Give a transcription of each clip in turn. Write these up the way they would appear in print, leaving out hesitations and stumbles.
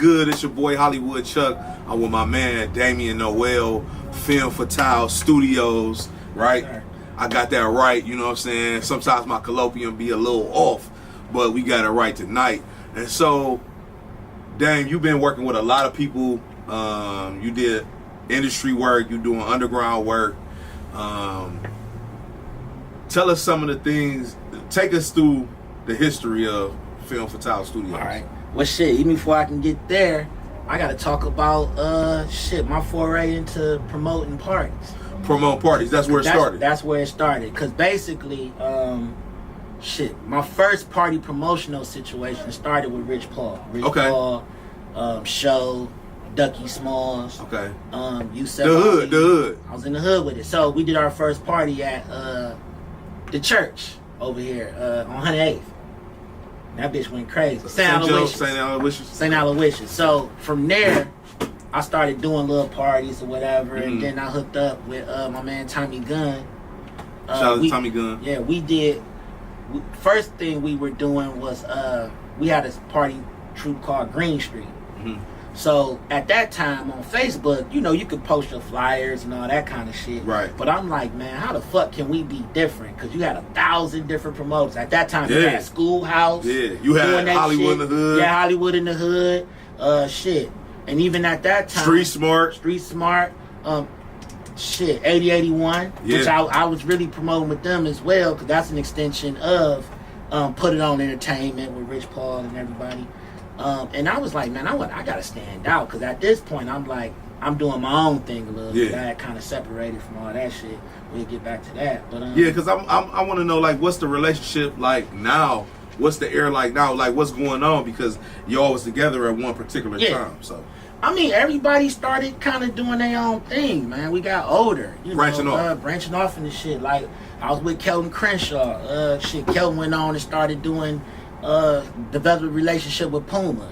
good? It's your boy Hollywood Chuck. I'm with my man Damien Noel, Film Fatale Studios, right? Sure. I got that right, you know what I'm saying? Sometimes my colloquium be a little off, but we got it right tonight. And so, Dame, you've been working with a lot of people. You did industry work, you doing underground work. Tell us some of the things, take us through the history of Film Fatale Studios. All right. Well, shit, even before I can get there, I got to talk about, my foray into promoting parties. Promote parties, that's where it started. That's where it started. Because basically, my first party promotional situation started with Rich Paul. Rich Paul, show, Ducky, smallz. Okay. You said the hood. I was in the hood with it. So we did our first party at the church over here on 108th. That bitch went crazy. St. Aloysius. So from there, I started doing little parties or whatever, and then I hooked up with my man Tommy Gunn. Shout out to Tommy Gunn. Yeah, we did. First thing we were doing was we had a party troupe called Green Street. So at that time on Facebook, you could post your flyers and all that kind of shit. Right. But I'm like, man, how the fuck can we be different? Because you had 1,000 different promoters. At that time, you had Schoolhouse. Yeah, you had Hollywood in the Hood. Yeah, Hollywood in the Hood. Shit. And even at that time, Street Smart. 8081, which I was really promoting with them as well, because that's an extension of Put It On Entertainment with Rich Paul and everybody. And I was like, man, I gotta stand out, because at this point I'm like, I'm doing my own thing a little bit. I had kind of separated from all that shit. We'll get back to that, but because I want to know, like, what's the relationship like now? What's the air like now? Like, what's going on? Because y'all was together at one particular time. So I mean, everybody started kind of doing their own thing, man. We got older, branching off and the shit. Like, I was with Kelton Crenshaw. Kelton went on and started doing, developed a relationship with Puma.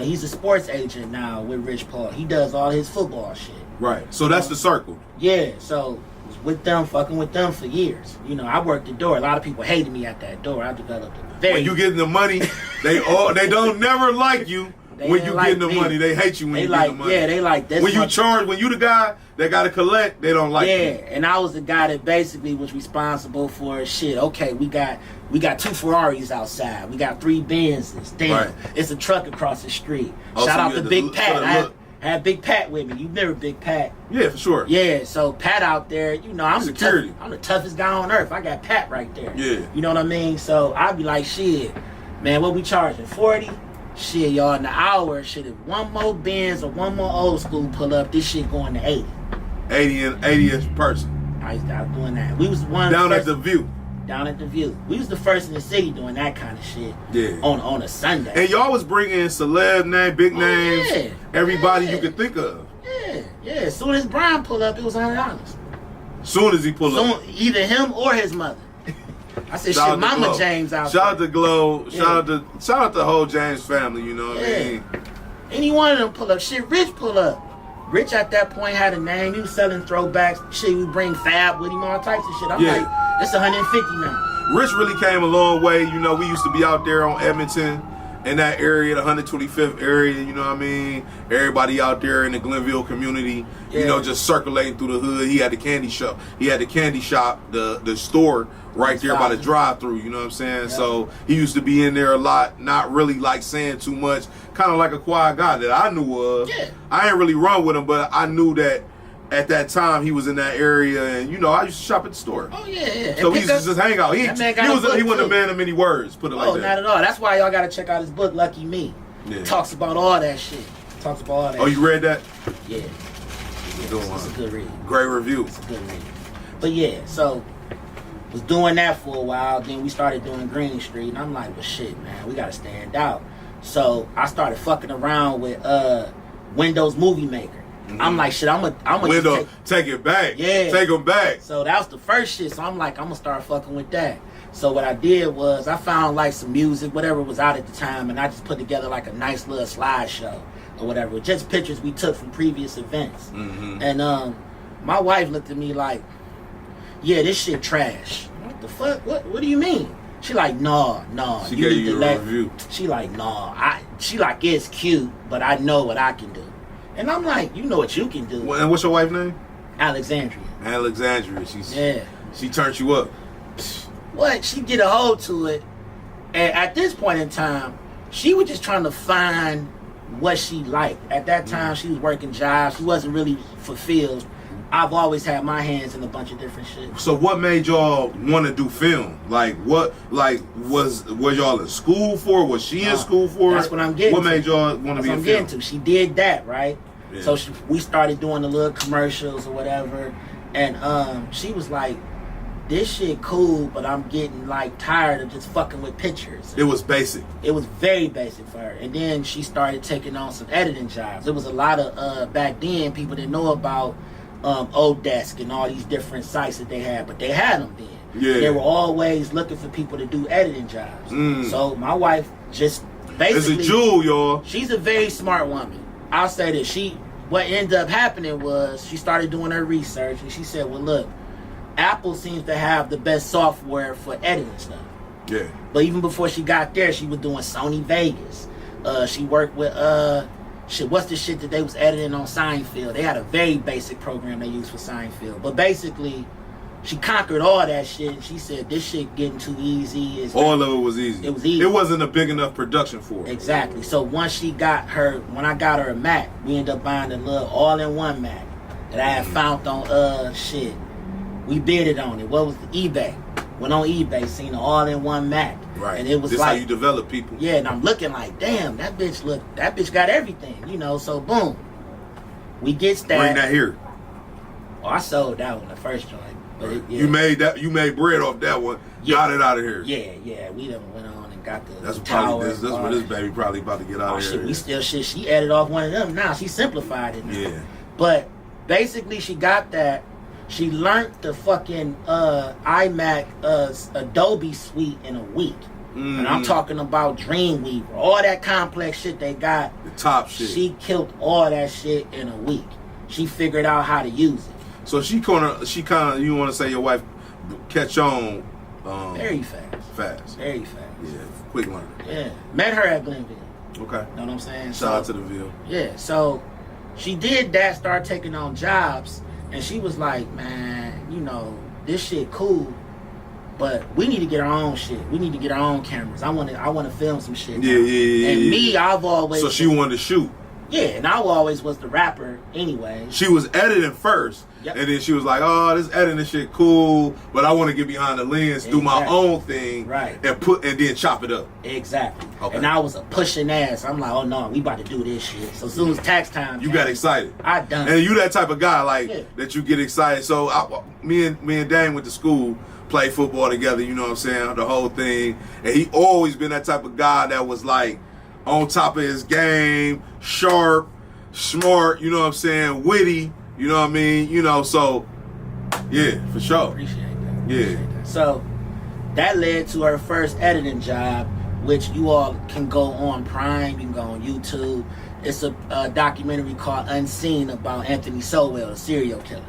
He's a sports agent now with Rich Paul. He does all his football shit. Right. So that's the circle. Yeah. So was with them, fucking with them for years. I worked the door. A lot of people hated me at that door. I developed a very. When you getting the money, they don't never like you. When you getting the money, they hate you when you get the money. Yeah, they like this. When you charge, when you the guy that got to collect, they don't like you. Yeah, and I was the guy that basically was responsible for shit. Okay, we got 2 Ferraris outside. We got 3 Benzes. Damn, it's a truck across the street. Shout out to Big Pat. I had Big Pat with me. You remember Big Pat? Yeah, for sure. Yeah, so Pat out there, I'm security. I'm the toughest guy on earth. I got Pat right there. Yeah. You know what I mean? So I'd be like, shit, man, what we charging? 40? Shit, y'all, in the hour, shit, if one more Benz or one more old school pull up, this shit going to 80. 80th person. I was doing that. We was one down at the View. Down at the View. We was the first in the city doing that kind of shit. Yeah. On a Sunday. And y'all was bringing celeb name, big names, everybody you could think of. Yeah. As soon as Brian pulled up, it was $100. Soon as he pulled up. Either him or his mother. I said, shit, Mama James out there. Shout out to Glow. Shout out to the whole James family, you know what I mean? Any one of them pull up. Shit, Rich pull up. Rich at that point had a name. He was selling throwbacks. Shit, we bring Fab with him, all types of shit. I'm like, it's 150 now. Rich really came a long way. We used to be out there on Edmonton, in that area, the 125th area, you know what I mean? Everybody out there in the Glenville community, just circulating through the hood. He had the candy shop. The store right there by the drive-through, you know what I'm saying? Yeah. So he used to be in there a lot, not really like saying too much, kind of like a quiet guy that I knew of. Yeah. I ain't really run with him, but I knew that at that time he was in that area, and I used to shop at the store. Oh yeah. So we used to just hang out. He wasn't a man of many words, put it like that. Oh, not at all. That's why y'all gotta check out his book, Lucky Me. Yeah. Talks about all that shit. Oh, you read that? Yeah. It's a good read. Great review. It's a good read. But yeah, so was doing that for a while. Then we started doing Green Street, and I'm like, well, shit, man, we gotta stand out. So I started fucking around with Windows Movie Maker. Mm-hmm. I'm like, shit, I'm gonna take it back. Yeah. Take them back. So that was the first shit. So I'm like, I'm gonna start fucking with that. So what I did was I found like some music, whatever was out at the time, and I just put together like a nice little slideshow or whatever, just pictures we took from previous events. Mm-hmm. And my wife looked at me like, yeah, this shit trash. What the fuck? What do you mean? She like, nah. She gave you a review. She like, nah, she like, it's cute, but I know what I can do. And I'm like, you know what you can do. And what's your wife's name? Alexandria. She turned you up. What? She get a hold to it. And at this point in time, she was just trying to find what she liked. At that time, she was working jobs. She wasn't really fulfilled. I've always had my hands in a bunch of different shit. So what made y'all want to do film? Like what? Like was y'all in school for? Was she in school for? That's what I'm getting. What made y'all want to be in film? She did that, right? Yeah. So we started doing the little commercials or whatever, and she was like, "This shit cool, but I'm getting like tired of just fucking with pictures." It was basic. It was very basic for her, and then she started taking on some editing jobs. There was a lot of back then people didn't know about Odesk and all these different sites that they had, but they had them then. Yeah. They were always looking for people to do editing jobs. So my wife just basically, it's a jewel, y'all. She's a very smart woman. I'll say that what ended up happening was she started doing her research, and she said, well, look, Apple seems to have the best software for editing stuff. Yeah. But even before she got there, she was doing Sony Vegas. She worked with what's the shit that they was editing on Seinfeld? They had a very basic program they used for Seinfeld. But basically, she conquered all that shit, and she said, this shit getting too easy. All of it was easy. It was easy. It wasn't a big enough production for her. Exactly. So once when I got her a Mac, we ended up buying a little all-in-one Mac that I had found on shit. We bid it on it. What was eBay? Went on eBay, seen an all-in-one Mac. Right. And it was this like, how you develop people. Yeah, and I'm looking like, damn, that bitch got everything, you know. So boom, we get that. Bring that here. Oh, I sold that one, the first joint. But You made bread off that one. Yeah. Got it out of here. Yeah. We done went on and got the That's tower. That's what this baby probably about to get out of here. Shit. She added off one of them. Now she simplified it. Now. Yeah. But basically, she got that. She learned the fucking iMac Adobe suite in a week. And I'm talking about Dreamweaver, all that complex shit they got. The top shit. She killed all that shit in a week. She figured out how to use it. So she kind of, you want to say your wife catch on very fast. Very fast. Yeah, quick learner. Yeah. Met her at Glenville. Okay. Know what I'm saying? Shout out to the Ville. Yeah, so she did that, started taking on jobs, and she was like, man, you know, this shit cool, but we need to get our own shit. We need to get our own cameras. I want to film some shit. Yeah. And me, I've always... So she wanted to shoot. Yeah, and I always was the rapper anyway. She was editing first. Yep. And then she was like, oh, this editing shit cool, but I want to get behind the lens, do my own thing, right? And then chop it up. Exactly. Okay. And I was a pushing ass. I'm like, oh no, we about to do this shit. So as soon as tax time you got excited. I done. And you that type of guy that you get excited. So me and Dane went to school, played football together, you know what I'm saying, the whole thing. And he always been that type of guy that was like on top of his game, sharp, smart, you know what I'm saying, witty. You know what I mean? You know, so, yeah, for sure. Appreciate that. Yeah. So, that led to her first editing job, which you all can go on Prime, you can go on YouTube. It's a documentary called Unseen about Anthony Sowell, a serial killer.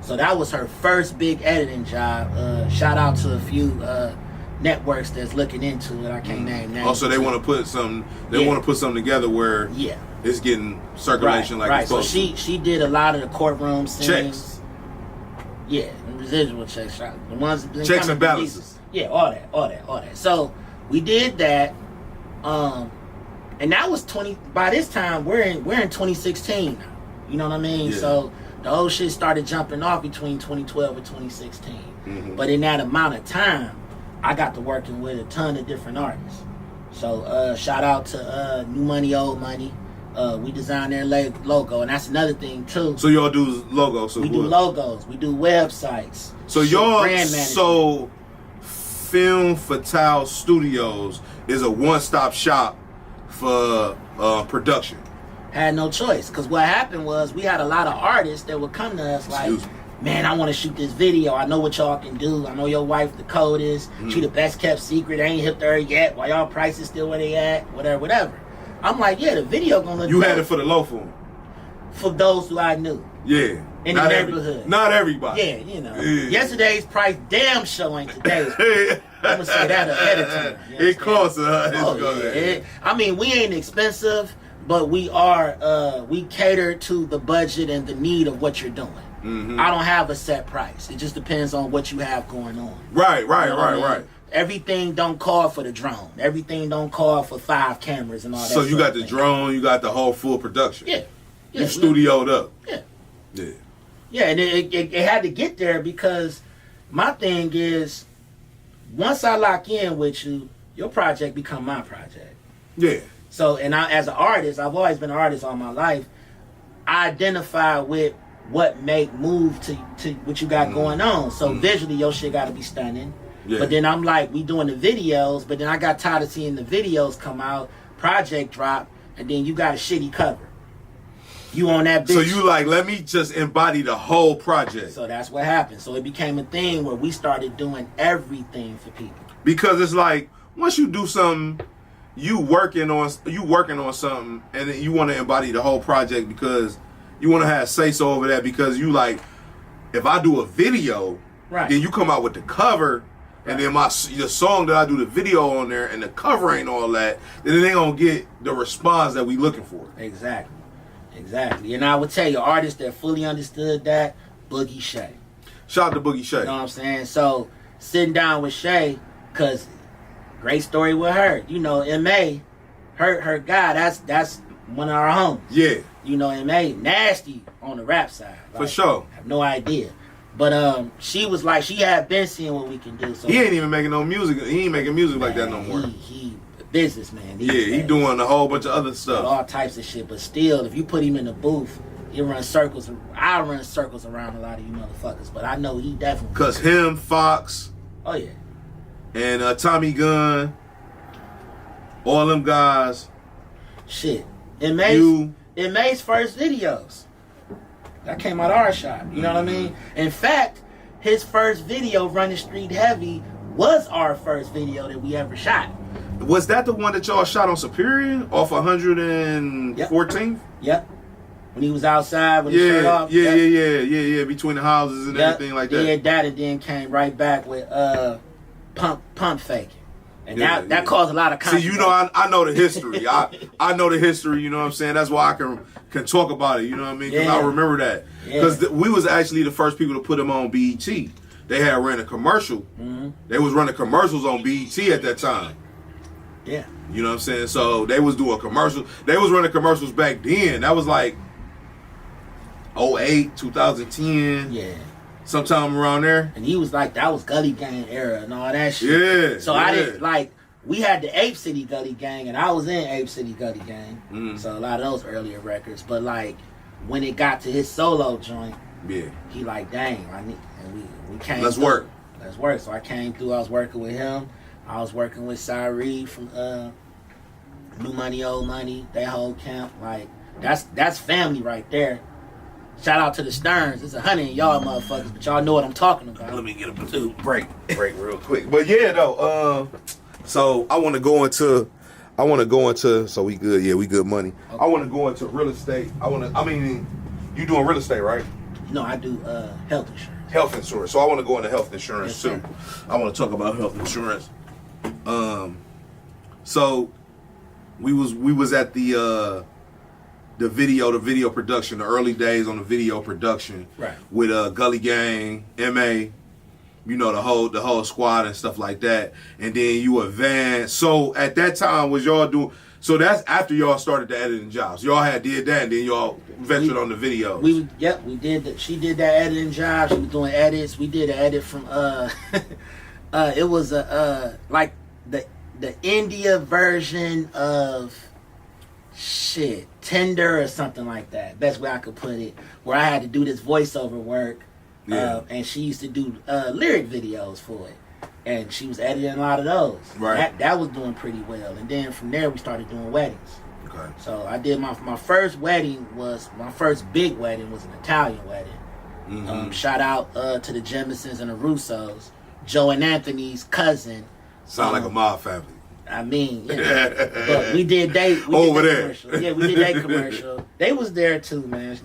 So that was her first big editing job. Shout out to a few networks that's looking into it. I can't name names. Also, they want to put something. They want to put something together where it's getting circulation like it's supposed to. So she did a lot of the courtroom scenes. Checks. Yeah, residual checks. The ones checks and balances. Yeah, all that. So we did that, and that was 20. By this time, we're in 2016 now. You know what I mean? Yeah. So the whole shit started jumping off between 2012 and 2016. Mm-hmm. But in that amount of time, I got to working with a ton of different artists. So shout out to New Money, Old Money. We designed their logo, and that's another thing too. So y'all do logos. So we do logos. We do websites. So y'all, Film Fatale Studios is a one-stop shop for production. Had no choice, because what happened was we had a lot of artists that would come to us like, man, I want to shoot this video. I know what y'all can do. I know your wife, the code is. She the best kept secret. I ain't hit her yet. Why y'all prices still where they at? Whatever. I'm like, yeah, the video gonna look You dope. had it for the low form. For those who I knew. Yeah. in the neighborhood. Not everybody. Yeah, you know. Yeah. Yesterday's price damn show ain't today's. I'm gonna say that ahead of time. It costs I mean, we ain't expensive, but we are. We cater to the budget and the need of what you're doing. Mm-hmm. I don't have a set price. It just depends on what you have going on. Right. Everything don't call for the drone. Everything don't call for 5 cameras and all that. So you got the drone, you got the whole full production. Yeah. You studioed up. Yeah, and it had to get there because my thing is, once I lock in with you, your project become my project. Yeah. So, and I, as an artist, I've always been an artist all my life. I identify with what make move to what you got going on. So visually, your shit got to be stunning. Yeah. But then I'm like, we doing the videos, but then I got tired of seeing the videos come out, project drop, and then you got a shitty cover. You on that bitch. So you like, let me just embody the whole project. So that's what happened. So it became a thing where we started doing everything for people. Because it's like, once you do something, you working on something, and then you want to embody the whole project because you want to have say-so over that, because you like, if I do a video, then you come out with the cover, and then the song that I do the video on there and the cover ain't all that, then they ain't gonna get the response that we looking for. Exactly. And I would tell you, artists that fully understood that, Boogie Shay. Shout out to Boogie Shay. You know what I'm saying? So, sitting down with Shay, because great story with her. You know, M.A., her guy, that's one of our homies. Yeah. You know, M.A., nasty on the rap side. Like, for sure. I have no idea. But she was like, she had been seeing what we can do. So he ain't even making no music. He ain't making music like that no more. He businessman. He doing a whole bunch of other stuff. All types of shit. But still, if you put him in the booth, he'll run circles. I'll run circles around a lot of you motherfuckers. But I know he definitely. Because him, Fox. Oh, yeah. And Tommy Gunn. All them guys. Shit. May's first videos. That came out of our shop. You know what I mean? In fact, his first video, Running Street Heavy, was our first video that we ever shot. Was that the one that y'all shot on Superior off 114th? Yep. When he was outside with his shirt off. Yeah. Between the houses and everything like that. Yeah, that, and then came right back with pump faking. And that caused a lot of controversy. See, you know, I know the history. I know the history, you know what I'm saying? That's why I can talk about it, you know what I mean? Because I remember that. Because we was actually the first people to put him on BET. They had ran a commercial. Mm-hmm. They was running commercials on BET at that time. Yeah. You know what I'm saying? So they was doing commercials. They was running commercials back then. That was like 08, 2010. Yeah. Sometime around there. And he was like, that was Gully Gang era and all that shit. Yeah. So I didn't, like, we had the Ape City Gully Gang, and I was in Ape City Gully Gang. So a lot of those earlier records. But, like, when it got to his solo joint, he like, dang, and we came Let's work. So I came through, I was working with him. I was working with Cyree from New Money, Old Money, that whole camp. Like, that's family right there. Shout out to the Stearns. There's 100 of y'all motherfuckers, but y'all know what I'm talking about. Let me get a break real quick. But yeah, though. So I want to go into. So we good. Yeah, we good money. Okay. I want to go into real estate. You doing real estate, right? No, I do health insurance. Health insurance. So I want to go into health insurance too. I want to talk about health insurance. So we was at the video production, the early days on the video production, right? With Gully Gang, MA, you know, the whole squad and stuff like that. And then you advance. So at that time, was y'all doing? So that's after y'all started the editing jobs. Y'all had did that, and then y'all ventured on the videos. We did that. She did that editing job. She was doing edits. We did an edit from it was like the India version of Tinder or something like that. Best way I could put it. Where I had to do this voiceover work, and she used to do lyric videos for it, and she was editing a lot of those. Right. That was doing pretty well, and then from there we started doing weddings. Okay. So I did my first big wedding was an Italian wedding. Mm-hmm. Shout out to the Jemisons and the Russos, Joe and Anthony's cousin. Sound like a mob family. I mean, but we did over there. Commercial. Yeah, we did that commercial. They was there too, man.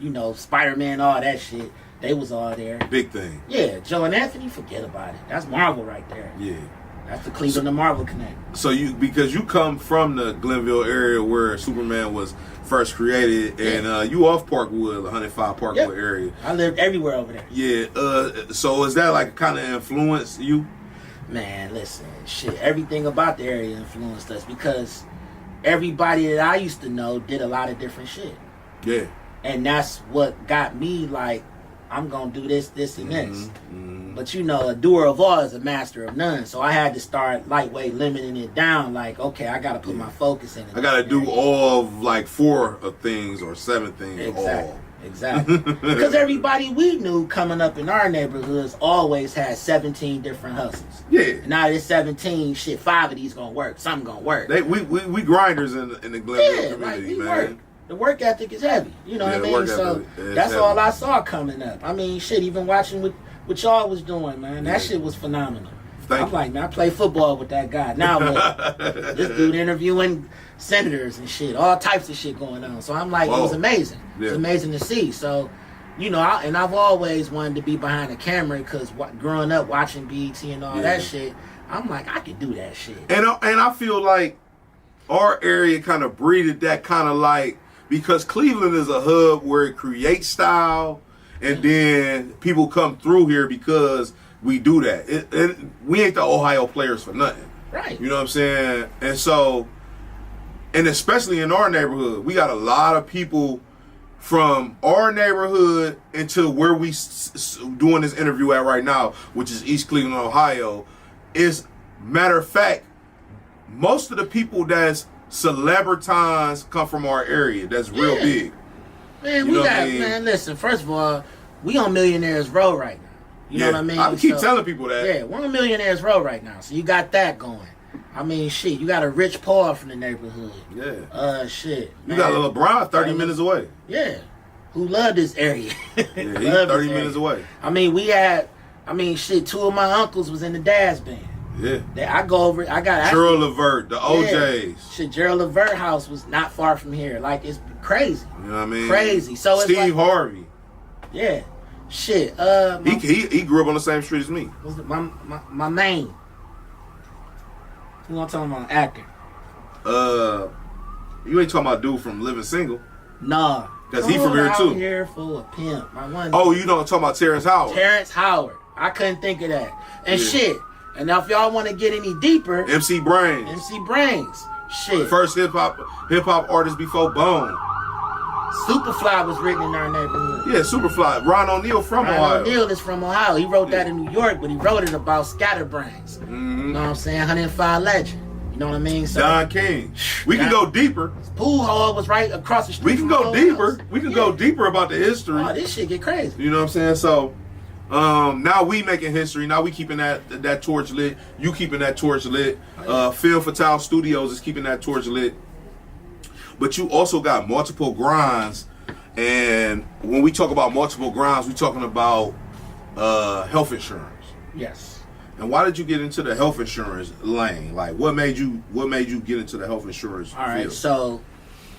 you know, Spider-Man, all that shit. They was all there. Big thing. Yeah, Joe and Anthony, forget about it. That's Marvel right there. Yeah. That's the Cleveland and Marvel connect. So because you come from the Glenville area where Superman was first created, and you off Parkwood, 105 Parkwood area. I lived everywhere over there. Yeah. So is that like kind of influence you? Man, listen, shit. Everything about the area influenced us because everybody that I used to know did a lot of different shit. Yeah. And that's what got me like, I'm gonna do this, this, and this. But you know, a doer of all is a master of none. So I had to start lightweight limiting it down. Like, okay, I gotta put my focus in it. I gotta do all of like 4 of things or 7 things. Exactly. Because everybody we knew coming up in our neighborhoods always had 17 different hustles. Yeah. And now there's 17, shit, 5 of these gonna work. Something gonna work. We grinders in the Glenville community, we man. work. The work ethic is heavy. You know what I mean? So that's heavy. All I saw coming up. I mean, shit, even watching what y'all was doing, man. That shit was phenomenal. I'm like, man, I play football with that guy. Now what? This dude interviewing senators and shit. All types of shit going on. So I'm like, it was amazing. Yeah. It's amazing to see. So, you know, I've always wanted to be behind the camera because growing up watching BET and all that shit, I'm like, I could do that shit. And I feel like our area kind of breeded that kind of like, because Cleveland is a hub where it creates style, and then people come through here because we do that. We ain't the Ohio players for nothing. Right. You know what I'm saying? And so, and especially in our neighborhood, we got a lot of people from our neighborhood into where we doing this interview at right now, which is East Cleveland, Ohio. Is matter of fact, most of the people that's celebrities come from our area. That's real big. Man, man, listen, first of all, we on Millionaires Row right now. You know what I mean? I keep telling people that. Yeah, we're on Millionaires Row right now. So you got that going. I mean, shit, you got a Rich Paul from the neighborhood. Yeah. Shit. You got a LeBron 30 minutes away. Yeah. Who loved this area. Yeah, he's 30 minutes away. I mean, shit, 2 of my uncles was in the Daz band. Yeah. I go over, I got Gerald Levert, the OJs. Yeah. Shit, Gerald Levert house was not far from here. Like, it's crazy. You know what I mean? Crazy. So Steve it's like, Harvey. Yeah. Shit. He grew up on the same street as me. My main. You want to talk about actor? You ain't talking about dude from Living Single. Nah. Because he from here too. Here for a pimp. You don't talk about Terrence Howard. Terrence Howard. I couldn't think of that. And shit. And now if y'all want to get any deeper, MC Brains. Shit. First hip hop artist before Bone. Superfly was written in our neighborhood. Yeah, Superfly. Ron O'Neal from Ohio. Ron O'Neal is from Ohio. He wrote that in New York, but he wrote it about scatterbrains. Mm-hmm. You know what I'm saying? 105 Legend. You know what I mean? So, Don King. We can go deeper. Pool Hall was right across the street. We can go deeper. We can go deeper about the history. Oh, this shit get crazy. You know what I'm saying? So, now we making history. Now we keeping that torch lit. You keeping that torch lit. Film Fatale Studios is keeping that torch lit. But you also got multiple grinds. And when we talk about multiple grinds, we're talking about health insurance. Yes. And why did you get into the health insurance lane? Like, what made you get into the health insurance field? All right, so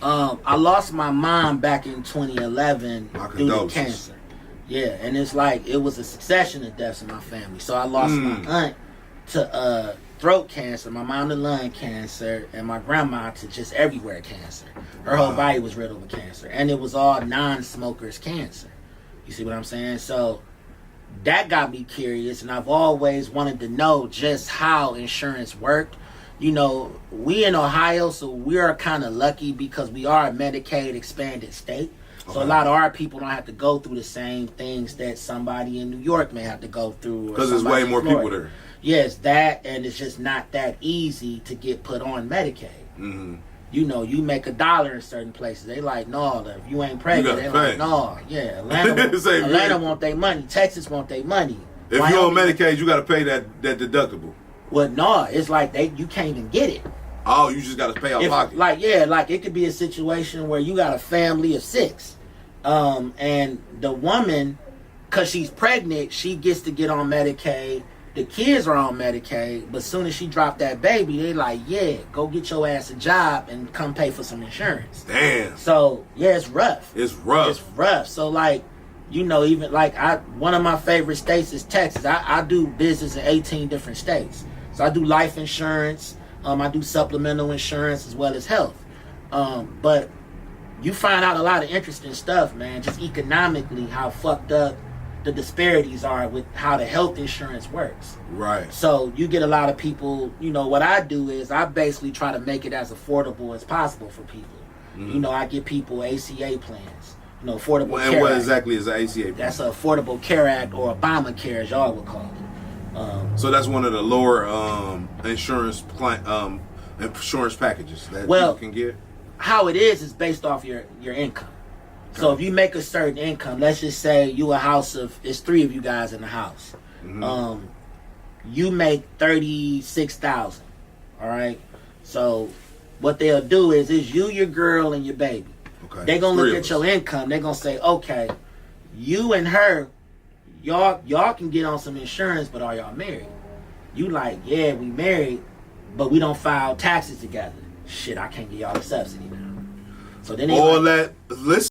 I lost my mom back in 2011 due to cancer. Yeah, and it's like it was a succession of deaths in my family. So I lost my aunt to throat cancer, my mom to lung cancer, and my grandma to just everywhere cancer. Her whole body was riddled with cancer, and it was all non-smokers cancer. You see what I'm saying? So that got me curious, and I've always wanted to know just how insurance worked. You know, we in Ohio, so we are kind of lucky because we are a Medicaid expanded state. So a lot of our people don't have to go through the same things that somebody in New York may have to go through. Because there's way more people there. Yes, that, and it's just not that easy to get put on Medicaid. Mm-hmm. You know, you make $1 in certain places. They like, no, if you ain't pregnant, they like, no. Yeah, Atlanta want their money. Texas want their money. If you're on Medicaid, you got to pay that deductible. Well, no, it's like you can't even get it. Oh, you just got to pay out pocket. Like it could be a situation where you got a family of 6. And the woman, because she's pregnant, she gets to get on Medicaid, the kids are on Medicaid, but soon as she dropped that baby, they like, yeah, go get your ass a job and come pay for some insurance. Damn. So yeah, it's rough. It's rough. It's rough. So like, you know, even like one of my favorite states is Texas. I do business in 18 different states. So I do life insurance. I do supplemental insurance as well as health. But you find out a lot of interesting stuff, man. Just economically, how fucked up the disparities are with how the health insurance works. Right. So you get a lot of people, you know, what I do is I basically try to make it as affordable as possible for people. Mm-hmm. You know, I give people ACA plans, you know, Affordable Care Act. And what exactly is an ACA plan? That's an Affordable Care Act, or Obamacare as y'all would call it. So that's one of the lower insurance packages that people can get? How it is based off your income. Okay. So if you make a certain income, let's just say you a house of, it's 3 of you guys in the house. Mm-hmm. You make $36,000. All right. So what they'll do is you, your girl, and your baby. Okay. They're gonna look at your income. They're gonna say, okay, you and her, y'all can get on some insurance, but are y'all married? You like, yeah, we married, but we don't file taxes together. Shit, I can't get y'all a subsidy now. So then they all that. Listen.